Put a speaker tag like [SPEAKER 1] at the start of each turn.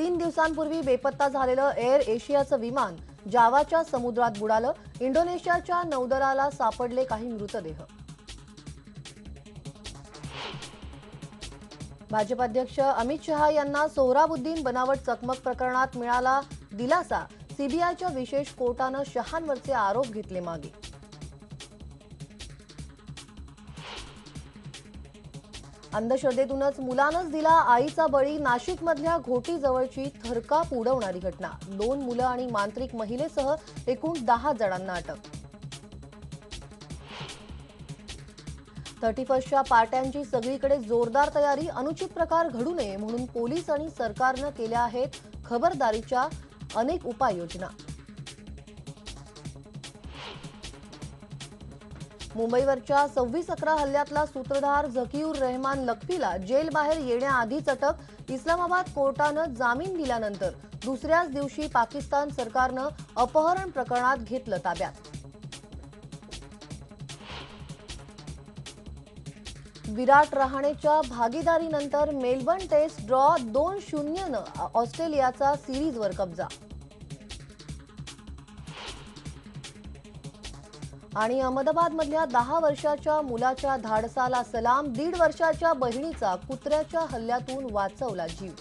[SPEAKER 1] 3 दिवसांपूर्वी बेपत्ता झालेलं एअर एशियाचं विमान जावाच्या समुद्रात बुडालं। इंडोनेशियाच्या नौदलाला सापडले काही मृतदेह। भाजप अध्यक्ष अमित शहा यांना सोहराबुद्दीन बनावट चकमक प्रकरणात मिळाला दिलासा। सीबीआयच्या विशेष कोर्टानं शहांवरचे आरोप घेतले मागे। अंधश्रद्धेतूनच मुलानंच दिला आईचा बळी। नाशिकमधल्या घोटी जवळची थरकाप उडवणारी घटना। 2 मुलं आणि मांत्रिक महिलेसह एकूण 10 जणांना अटक। 31च्या पार्ट्यांची सगळीकडे जोरदार तयारी। अनुचित प्रकार घडू नये म्हणून पोलीस आणि सरकारनं केल्या आहेत खबरदारीच्या अनेक उपाययोजना। मुंबईवरच्या 26/11 हल्ल्यातला सूत्रधार झकीउर रहमान लखवीला जेल बाहेर येण्याआधीच अटक। इस्लामाबाद कोर्टानं जामीन दिल्यानंतर दुसऱ्याच दिवशी पाकिस्तान सरकारनं अपहरण प्रकरणात घेतलं ताब्यात। विराट रहाणेच्या भागीदारीनंतर मेलबर्न टेस्ट ड्रॉ 2-0 ऑस्ट्रेलियाचा सिरीजवर कब्जा। आणि अहमदाबादमधल्या 10 वर्षाच्या मुलाच्या धाडसाला सलाम। 1.5 वर्षाच्या बहिणीचा कुत्र्याच्या हल्ल्यातून वाचवला जीव।